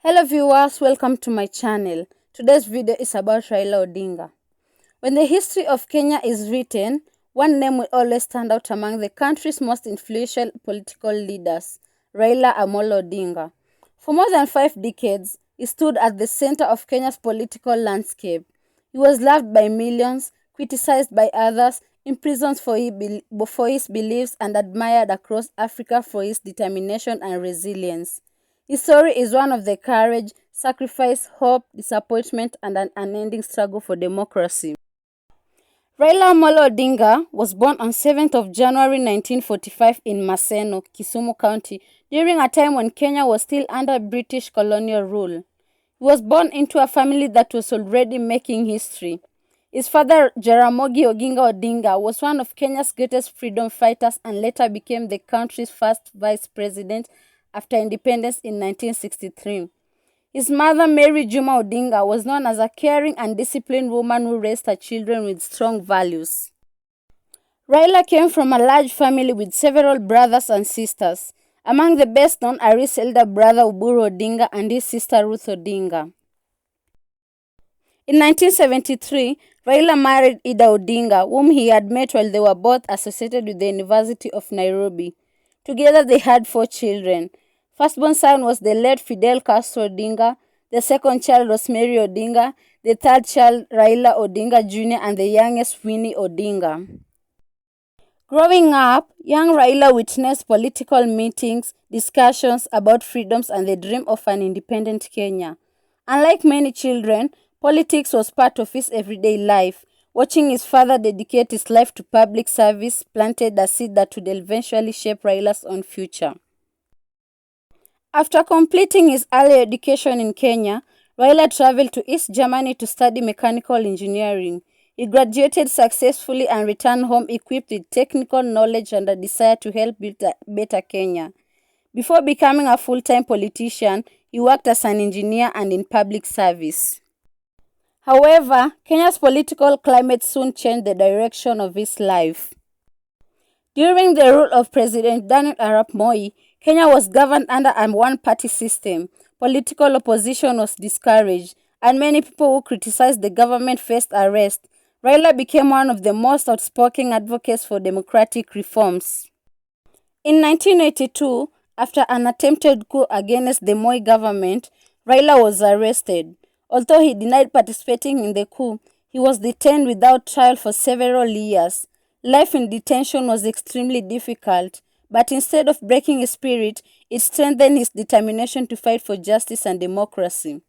Hello viewers, welcome to my channel. Today's video is about Raila Odinga. When the history of Kenya is written, one name will always stand out among the country's most influential political leaders, Raila Amolo Odinga. For more than 5 decades, he stood at the center of Kenya's political landscape. He was loved by millions, criticized by others, imprisoned for his beliefs, and admired across Africa for his determination and resilience. His story is one of the courage, sacrifice, hope, disappointment, and an unending struggle for democracy. Raila Amolo Odinga was born on 7th of January 1945 in Maseno, Kisumu County, during a time when Kenya was still under British colonial rule. He was born into a family that was already making history. His father, Jaramogi Oginga Odinga, was one of Kenya's greatest freedom fighters and later became the country's first vice president after independence in 1963. His mother, Mary Juma Odinga, was known as a caring and disciplined woman who raised her children with strong values. Raila came from a large family with several brothers and sisters. Among the best known are his elder brother Oburu Odinga and his sister Ruth Odinga. In 1973, Raila married Ida Odinga, whom he had met while they were both associated with the University of Nairobi. Together they had 4 children. Firstborn son was the late Fidel Castro Odinga, the second child was Mary Odinga, the third child Raila Odinga Jr. and the youngest Winnie Odinga. Growing up, young Raila witnessed political meetings, discussions about freedoms and the dream of an independent Kenya. Unlike many children, politics was part of his everyday life. Watching his father dedicate his life to public service planted a seed that would eventually shape Raila's own future. After completing his early education in Kenya, Raila traveled to East Germany to study mechanical engineering. He graduated successfully and returned home equipped with technical knowledge and a desire to help build a better Kenya. Before becoming a full-time politician, he worked as an engineer and in public service. However, Kenya's political climate soon changed the direction of his life. During the rule of President Daniel Arap Moi, Kenya was governed under a one-party system. Political opposition was discouraged, and many people who criticized the government faced arrest. Raila became one of the most outspoken advocates for democratic reforms. In 1982, after an attempted coup against the Moi government, Raila was arrested. Although he denied participating in the coup, he was detained without trial for several years. Life in detention was extremely difficult, but instead of breaking his spirit, it strengthened his determination to fight for justice and democracy.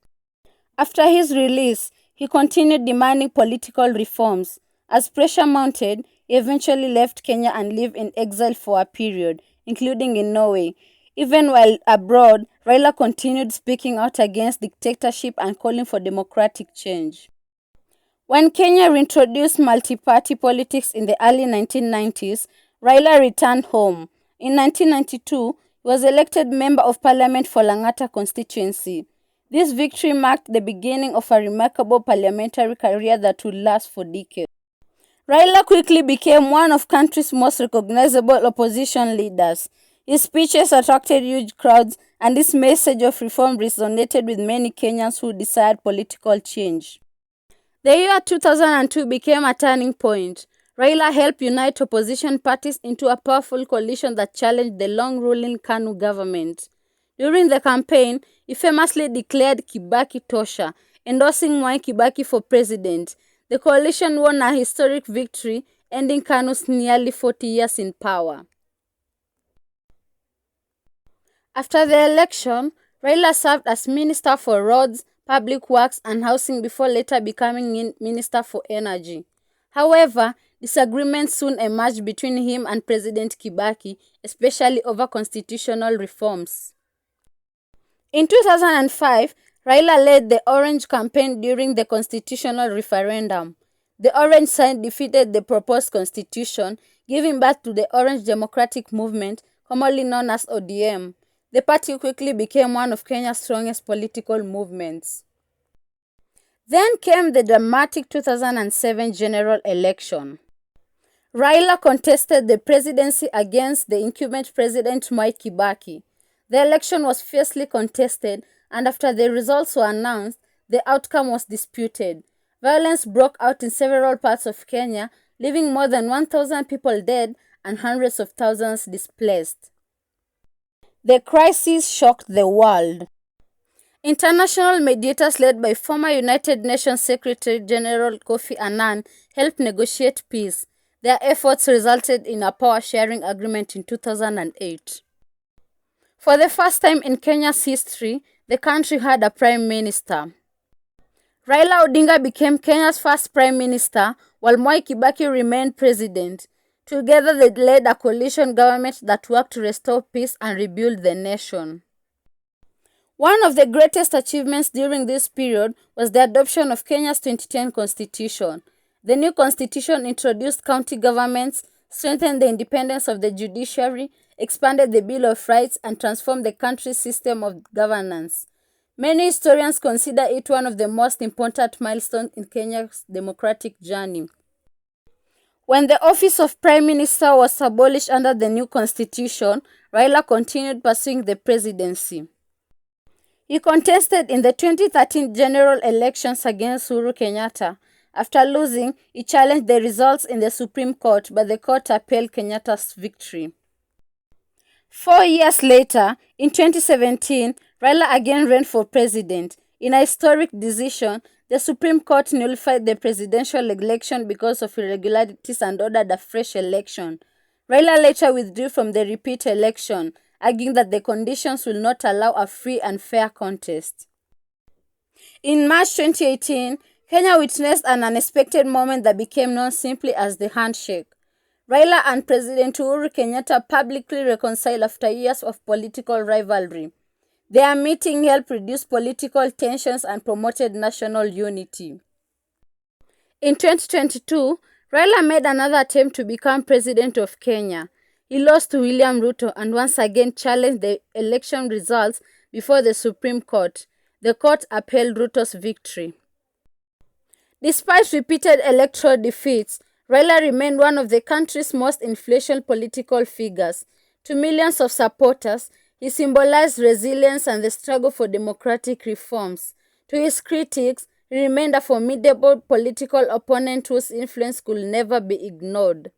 After his release, he continued demanding political reforms. As pressure mounted, he eventually left Kenya and lived in exile for a period, including in Norway. Even while abroad, Raila continued speaking out against dictatorship and calling for democratic change. When Kenya reintroduced multi-party politics in the early 1990s, Raila returned home. In 1992, he was elected Member of Parliament for Lang'ata constituency. This victory marked the beginning of a remarkable parliamentary career that would last for decades. Raila quickly became one of the country's most recognizable opposition leaders. His speeches attracted huge crowds, and his message of reform resonated with many Kenyans who desired political change. The year 2002 became a turning point. Raila helped unite opposition parties into a powerful coalition that challenged the long-ruling KANU government. During the campaign, he famously declared Kibaki Tosha, endorsing Mwai Kibaki for president. The coalition won a historic victory, ending KANU's nearly 40 years in power. After the election, Raila served as Minister for Roads, Public Works and Housing before later becoming Minister for Energy. However, disagreements soon emerged between him and President Kibaki, especially over constitutional reforms. In 2005, Raila led the Orange campaign during the constitutional referendum. The Orange side defeated the proposed constitution, giving birth to the Orange Democratic Movement, commonly known as ODM. The party quickly became one of Kenya's strongest political movements. Then came the dramatic 2007 general election. Raila contested the presidency against the incumbent President Mwai Kibaki. The election was fiercely contested, and after the results were announced, the outcome was disputed. Violence broke out in several parts of Kenya, leaving more than 1,000 people dead and hundreds of thousands displaced. The crisis shocked the world. International mediators led by former United Nations Secretary General Kofi Annan helped negotiate peace. Their efforts resulted in a power-sharing agreement in 2008. For the first time in Kenya's history, the country had a prime minister. Raila Odinga became Kenya's first prime minister, while Moi Kibaki remained president. Together they led a coalition government that worked to restore peace and rebuild the nation. One of the greatest achievements during this period was the adoption of Kenya's 2010 constitution. The new constitution introduced county governments, strengthened the independence of the judiciary, expanded the Bill of Rights, and transformed the country's system of governance. Many historians consider it one of the most important milestones in Kenya's democratic journey. When the office of Prime Minister was abolished under the new constitution, Raila continued pursuing the presidency. He contested in the 2013 general elections against Uhuru Kenyatta. After losing, he challenged the results in the Supreme Court, but the court upheld Kenyatta's victory. 4 years later, in 2017, Raila again ran for president. In a historic decision, the Supreme Court nullified the presidential election because of irregularities and ordered a fresh election. Raila later withdrew from the repeat election, arguing that the conditions will not allow a free and fair contest. In March 2018, Kenya witnessed an unexpected moment that became known simply as the handshake. Raila and President Uhuru Kenyatta publicly reconciled after years of political rivalry. Their meeting helped reduce political tensions and promoted national unity. In 2022, Raila made another attempt to become president of Kenya. He lost to William Ruto and once again challenged the election results before the Supreme Court. The court upheld Ruto's victory. Despite repeated electoral defeats, Raila remained one of the country's most influential political figures. To millions of supporters, he symbolized resilience and the struggle for democratic reforms. To his critics, he remained a formidable political opponent whose influence could never be ignored.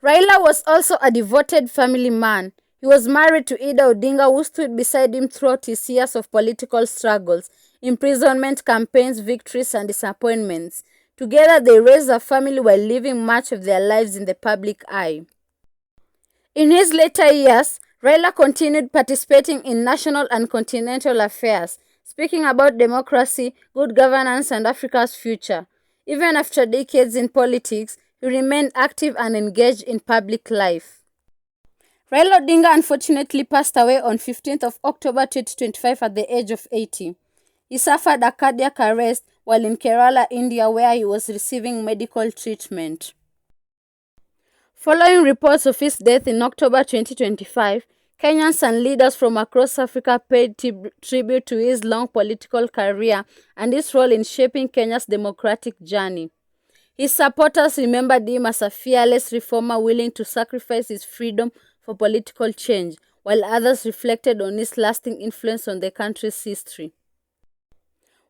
Raila was also a devoted family man. He was married to Ida Odinga, who stood beside him throughout his years of political struggles, imprisonment, campaigns, victories, and disappointments. Together, they raised a family while living much of their lives in the public eye. In his later years, Raila continued participating in national and continental affairs, speaking about democracy, good governance, and Africa's future. Even after decades in politics, he remained active and engaged in public life. Raila Odinga unfortunately passed away on 15th of October 2025 at the age of 80. He suffered a cardiac arrest while in Kerala, India, where he was receiving medical treatment. Following reports of his death in October 2025, Kenyans and leaders from across Africa paid tribute to his long political career and his role in shaping Kenya's democratic journey. His supporters remembered him as a fearless reformer willing to sacrifice his freedom for political change, while others reflected on his lasting influence on the country's history.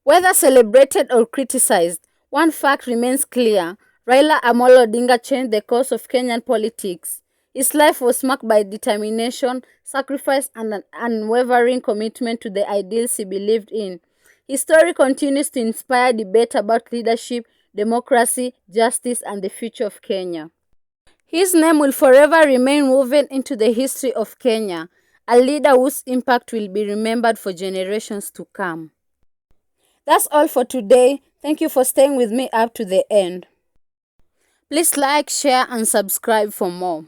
Whether celebrated or criticized, one fact remains clear: Raila Amolo Odinga changed the course of Kenyan politics. His life was marked by determination, sacrifice, and an unwavering commitment to the ideals he believed in. His story continues to inspire debate about leadership, democracy, justice, and the future of Kenya. His name will forever remain woven into the history of Kenya, a leader whose impact will be remembered for generations to come. That's all for today. Thank you for staying with me up to the end. Please like, share, and subscribe for more.